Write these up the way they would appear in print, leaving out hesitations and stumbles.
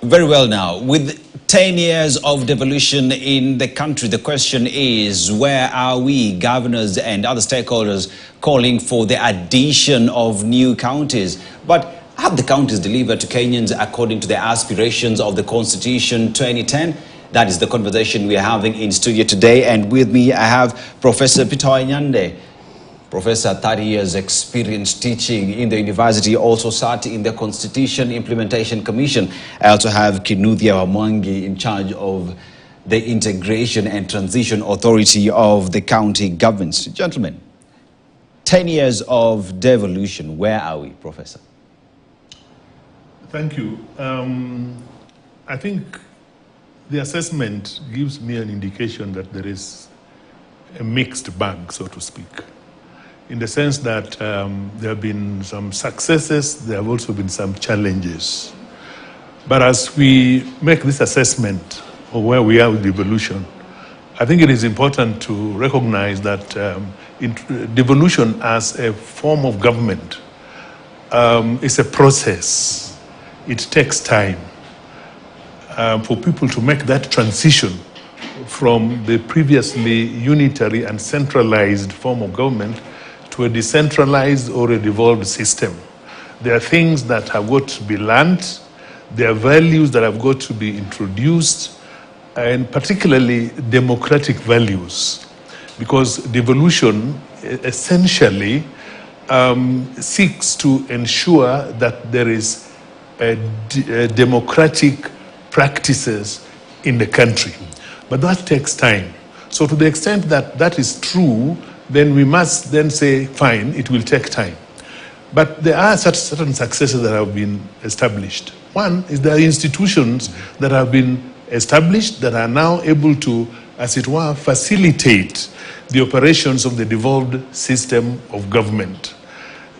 Very well now. With 10 years of devolution in the country, the question is, where are we, governors and other stakeholders, calling for the addition of new counties? But have the counties delivered to Kenyans according to the aspirations of the Constitution 2010? That is the conversation we are having in studio today. And with me, I have Professor Peter Nyande. Professor, 30 years experience teaching in the university, also sat in the Constitution Implementation Commission. I also have Kinuthia Wamwangi in charge of the Integration and Transition Authority of the county governments. Gentlemen, 10 years of devolution, where are we, Professor? Thank you. I think the assessment gives me an indication that there is a mixed bag, so to speak, in the sense that there have been some successes, there have also been some challenges. But as we make this assessment of where we are with devolution, I think it is important to recognize that devolution as a form of government is a process. It takes time for people to make that transition from the previously unitary and centralized form of government to a decentralized or a devolved system. There are things that have got to be learned, there are values that have got to be introduced, and particularly democratic values, because devolution essentially seeks to ensure that there is democratic practices in the country. But that takes time. So to the extent that that is true, then we must then say, fine, it will take time. But there are certain successes that have been established. One is there are institutions that have been established that are now able to, as it were, facilitate the operations of the devolved system of government.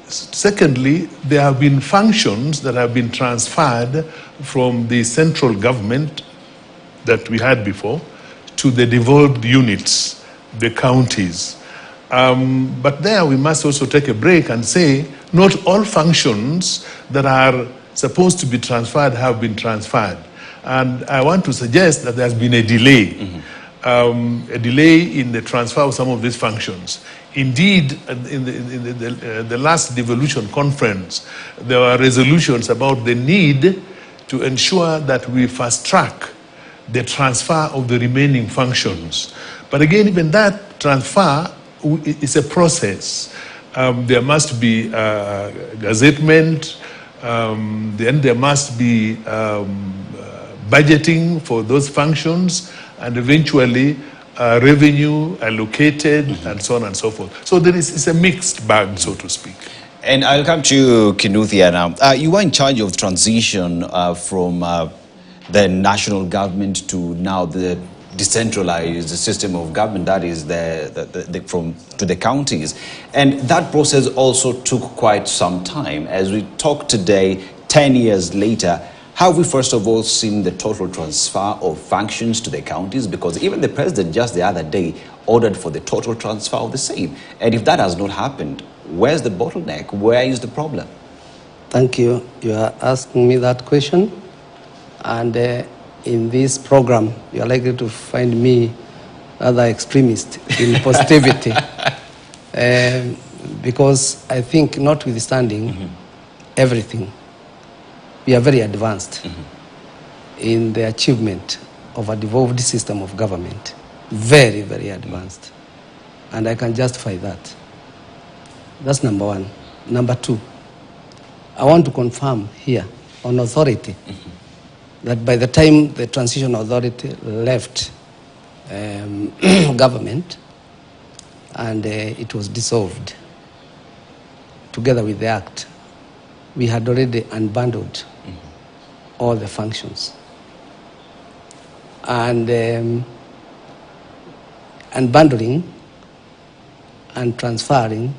Secondly, there have been functions that have been transferred from the central government that we had before to the devolved units, the counties. But there we must also take a break and say not all functions that are supposed to be transferred have been transferred. And I want to suggest that there's been a delay, a delay in the transfer of some of these functions. Indeed, in the last devolution conference, there were resolutions about the need to ensure that we fast track the transfer of the remaining functions. But again, even that transfer is a process. There must be gazettement, then there must be budgeting for those functions, and eventually revenue allocated, and so on and so forth. So there is, it's a mixed bag, so to speak. And I'll come to Kinuthia now. You were in charge of transition from the national government to now the decentralized system of government, that is to the counties. And that process also took quite some time. As we talk today, 10 years later, have we first of all seen the total transfer of functions to the counties? Because even the president just the other day ordered for the total transfer of the same. And if that has not happened, where's the bottleneck? Where is the problem? Thank you. You are asking me that question. And in this program, you are likely to find me rather extremist in positivity. Because I think notwithstanding everything, we are very advanced in the achievement of a devolved system of government. Very, very advanced. And I can justify that. That's number one. Number two, I want to confirm here on authority that by the time the transition authority left government and it was dissolved together with the act, we had already unbundled all the functions. And unbundling and transferring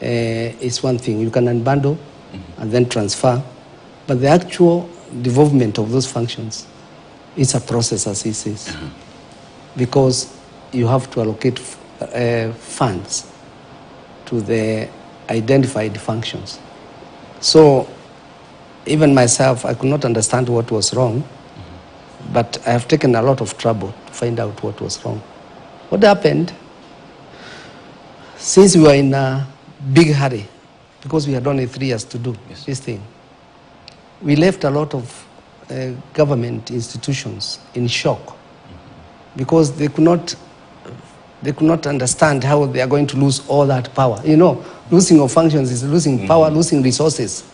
is one thing. You can unbundle and then transfer, but the actual devolvement of those functions is a process, as he says, because you have to allocate funds to the identified functions. So even myself, I could not understand what was wrong, but I have taken a lot of trouble to find out what was wrong. What happened, since we were in a big hurry, because we had only 3 years to do this thing, we left a lot of government institutions in shock because they could not understand how they are going to lose all that power. You know, losing of functions is losing power, losing resources.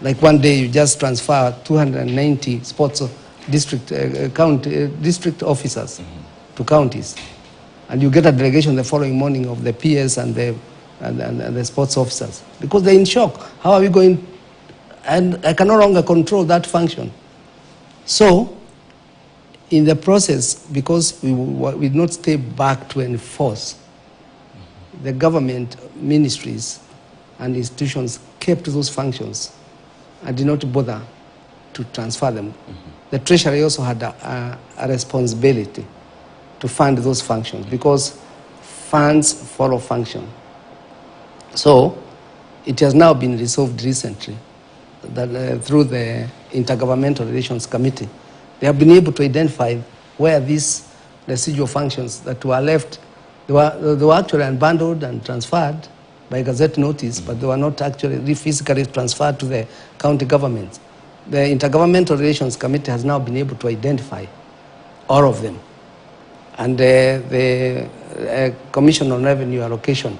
Like one day you just transfer 290 sports district district officers to counties, and you get a delegation the following morning of the PS and the sports officers because they're in shock. How are we going? And I can no longer control that function. So, in the process, because we did not stay back to enforce, the government, ministries, and institutions kept those functions and did not bother to transfer them. The Treasury also had a responsibility to fund those functions because funds follow function. So, it has now been resolved recently that through the Intergovernmental Relations Committee, they have been able to identify where these residual functions that were left, they were actually unbundled and transferred by Gazette notice, but they were not actually physically transferred to the county governments. The Intergovernmental Relations Committee has now been able to identify all of them. And the Commission on Revenue Allocation,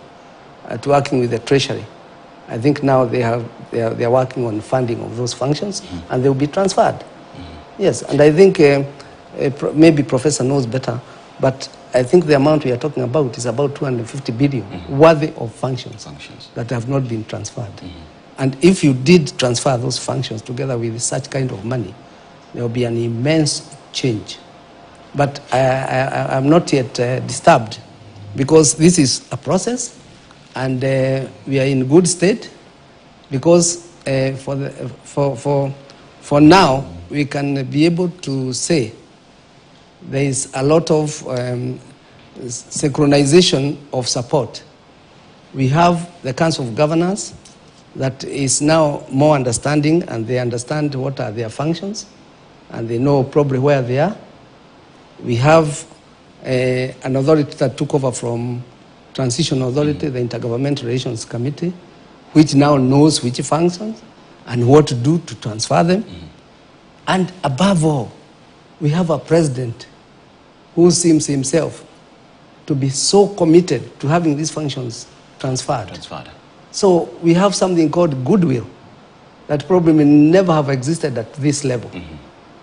working with the Treasury, I think now they are working on funding of those functions, and they will be transferred. Yes, and I think maybe Professor knows better, but I think the amount we are talking about is about 250 billion worthy of functions that have not been transferred. And if you did transfer those functions together with such kind of money, there will be an immense change. But I'm not yet disturbed because this is a process. And we are in good state because for now we can be able to say there is a lot of synchronization of support. We have the Council of Governors that is now more understanding, and they understand what are their functions and they know probably where they are. We have an authority that took over from Transition Authority, the Intergovernmental Relations Committee, which now knows which functions and what to do to transfer them. And above all, we have a president who seems himself to be so committed to having these functions transferred. So we have something called goodwill that probably may never have existed at this level.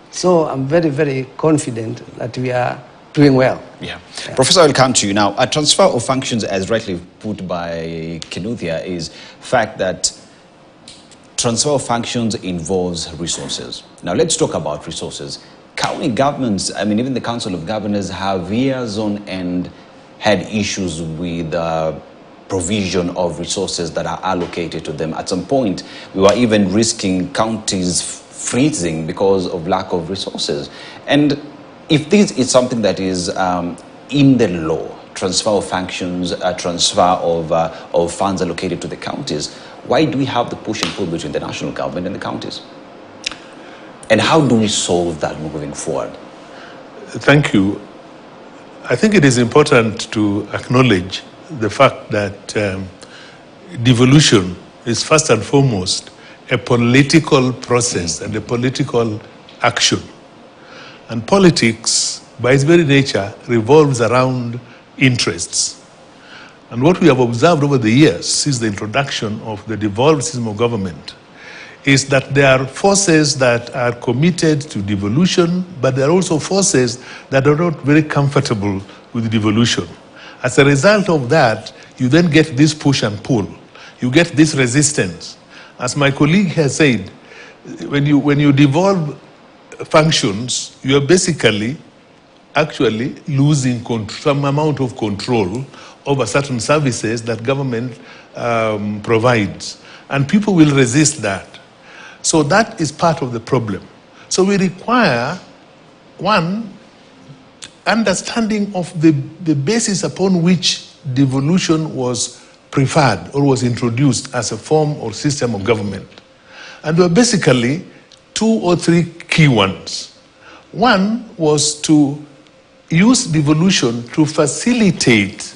So I'm very, very confident that we are doing well. Yeah. Professor, I'll come to you now. A transfer of functions, as rightly put by Kinuthia, is fact that transfer of functions involves resources. Now let's talk about resources. County governments, I mean, even the Council of Governors have years on end had issues with provision of resources that are allocated to them. At some point, we were even risking counties freezing because of lack of resources. And if this is something that is in the law, transfer of functions, transfer of funds allocated to the counties, why do we have the push and pull between the national government and the counties? And how do we solve that moving forward? Thank you. I think it is important to acknowledge the fact that devolution is first and foremost a political process and a political action. And politics, by its very nature, revolves around interests. And what we have observed over the years since the introduction of the devolved system of government is that there are forces that are committed to devolution, but there are also forces that are not very comfortable with devolution. As a result of that, you then get this push and pull. You get this resistance. As my colleague has said, when you devolve functions, you are basically actually losing some amount of control over certain services that government provides. And people will resist that. So that is part of the problem. So we require, one, understanding of the basis upon which devolution was preferred or was introduced as a form or system of government. And there were basically 2 or 3 key ones. One was to use devolution to facilitate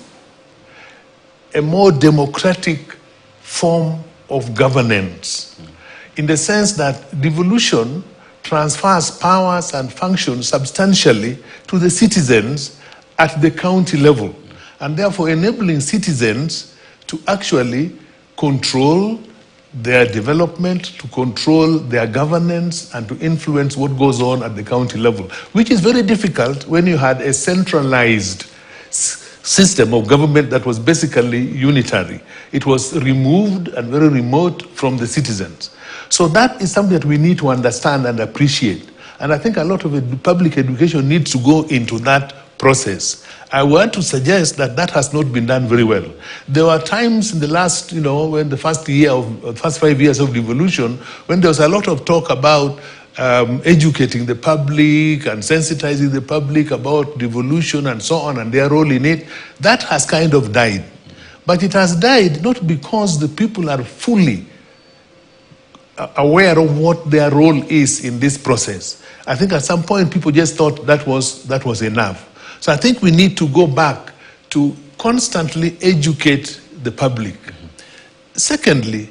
a more democratic form of governance, in the sense that devolution transfers powers and functions substantially to the citizens at the county level, and therefore enabling citizens to actually control their development, to control their governance, and to influence what goes on at the county level, which is very difficult when you had a centralized system of government that was basically unitary. It was removed and very remote from the citizens. So that is something that we need to understand and appreciate. And I think a lot of public education needs to go into that process. I want to suggest that that has not been done very well. There were times in the last, when the first 5 years of devolution, when there was a lot of talk about educating the public and sensitizing the public about devolution and so on and their role in it. That has kind of died. But it has died not because the people are fully aware of what their role is in this process. I think at some point people just thought that was enough. So I think we need to go back to constantly educate the public. Secondly,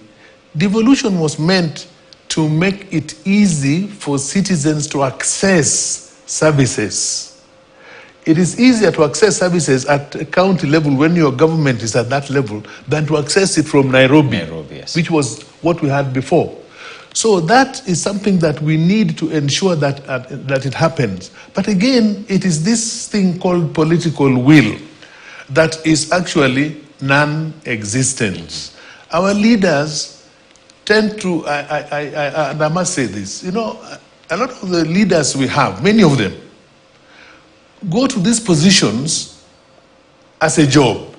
devolution was meant to make it easy for citizens to access services. It is easier to access services at a county level when your government is at that level than to access it from Nairobi, yes. Which was what we had before. So that is something that we need to ensure that it happens. But again, it is this thing called political will that is actually non-existent. Our leaders tend to, and I must say this, a lot of the leaders we have, many of them, go to these positions as a job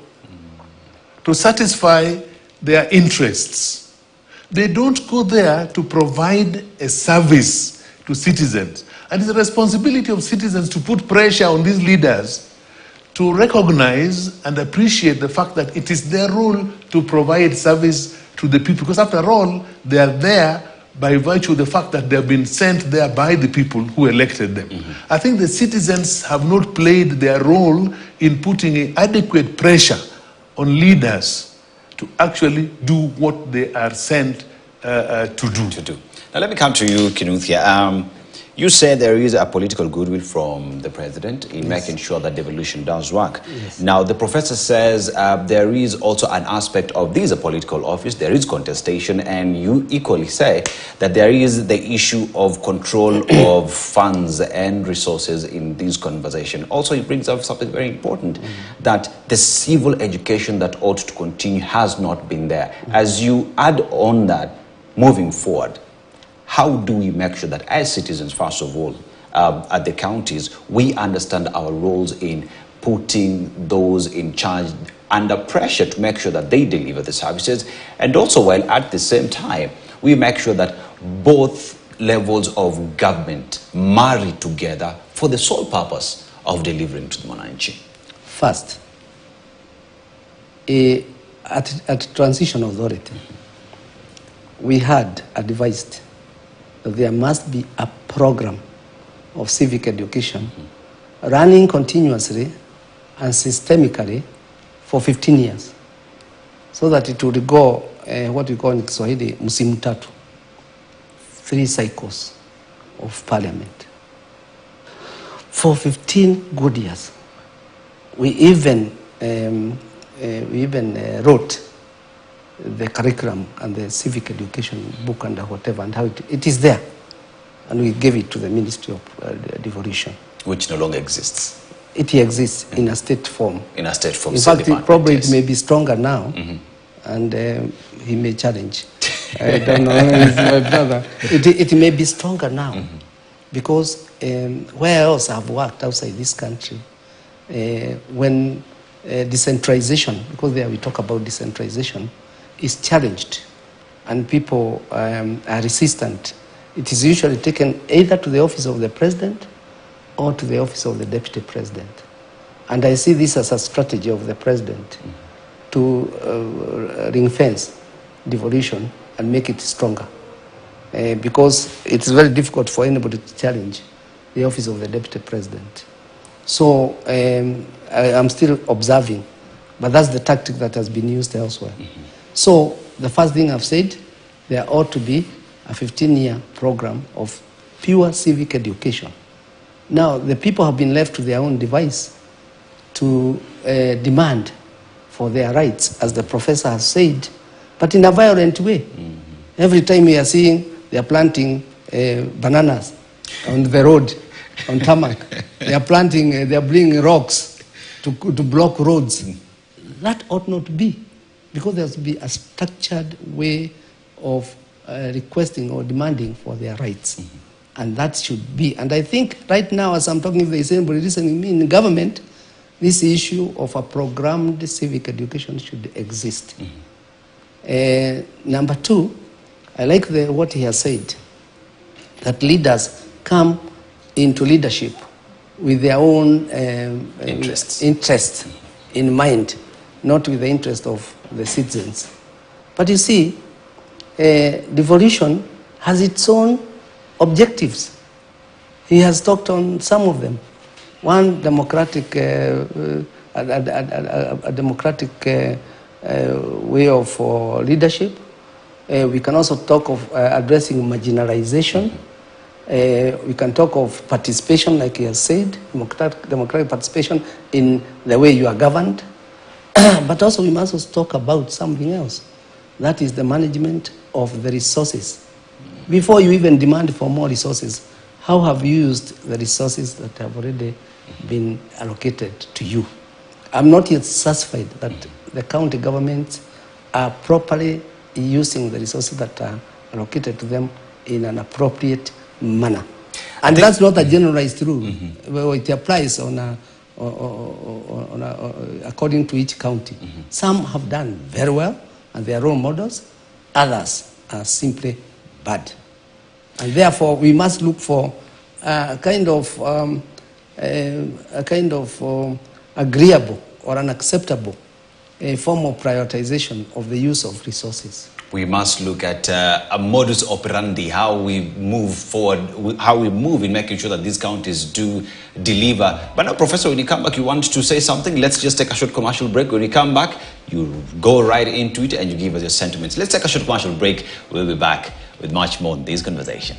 to satisfy their interests. They don't go there to provide a service to citizens. And it's the responsibility of citizens to put pressure on these leaders to recognize and appreciate the fact that it is their role to provide service to the people. Because after all, they are there by virtue of the fact that they have been sent there by the people who elected them. I think the citizens have not played their role in putting adequate pressure on leaders to actually do what they are sent to do. Now let me come to you, Kinuthia. You say there is a political goodwill from the president in making sure that devolution does work. Yes. Now the professor says there is also an aspect of this a political office, there is contestation, and you equally say that there is the issue of control of funds and resources in this conversation. Also, it brings up something very important, that the civil education that ought to continue has not been there. As you add on that, moving forward, how do we make sure that as citizens, first of all, at the counties, we understand our roles in putting those in charge under pressure to make sure that they deliver the services, and also while at the same time, we make sure that both levels of government marry together for the sole purpose of delivering to the Mwananchi? First, at Transition Authority, we had advised that there must be a program of civic education running continuously and systemically for 15 years, so that it would go, what we call in Kiswahili, msimu tatu, 3 cycles of parliament. For 15 good years. We even wrote the curriculum and the civic education book and whatever, and how it is there. And we gave it to the Ministry of Devolution. Which no longer exists. It exists in a state form. In a state form. In fact, it may be stronger now, and he may challenge. I don't know, he's my brother. It may be stronger now, because where else I've worked outside this country, when decentralization, because there we talk about decentralization, is challenged and people are resistant, it is usually taken either to the office of the president or to the office of the deputy president. And I see this as a strategy of the president to ring fence devolution and make it stronger. because it's very difficult for anybody to challenge the office of the Deputy President. So I'm still observing, but that's the tactic that has been used elsewhere. So the first thing I've said, there ought to be a 15-year program of pure civic education. Now, the people have been left to their own device to demand for their rights, as the professor has said, but in a violent way. Every time we are seeing they are planting bananas on the road, on tarmac. They are planting, they are bringing rocks to block roads. That ought not to be, because there has to be a structured way of requesting or demanding for their rights. And that should be. And I think right now, as I'm talking, if there is anybody listening to me in government, this issue of a programmed civic education should exist. Number two, I like what he has said, that leaders come into leadership with their own interest in mind, not with the interest of the citizens. But you see, devolution has its own objectives. He has talked on some of them. One, democratic, a democratic way of leadership. We can also talk of addressing marginalization. We can talk of participation, like he has said, democratic participation in the way you are governed. But also we must also talk about something else. That is the management of the resources. Before you even demand for more resources, how have you used the resources that have already been allocated to you? I'm not yet satisfied that the county governments are properly using the resources that are allocated to them in an appropriate manner. And that's not a generalized rule. It applies according to each county. Some have done very well, and they are role models. Others are simply bad. And therefore, we must look for a kind of agreeable or unacceptable form of prioritization of the use of resources. We must look at a modus operandi, how we move forward, how we move in making sure that these counties do deliver. But now, Professor, when you come back, you want to say something? Let's just take a short commercial break. When you come back, you go right into it and you give us your sentiments. Let's take a short commercial break. We'll be back with much more in this conversation.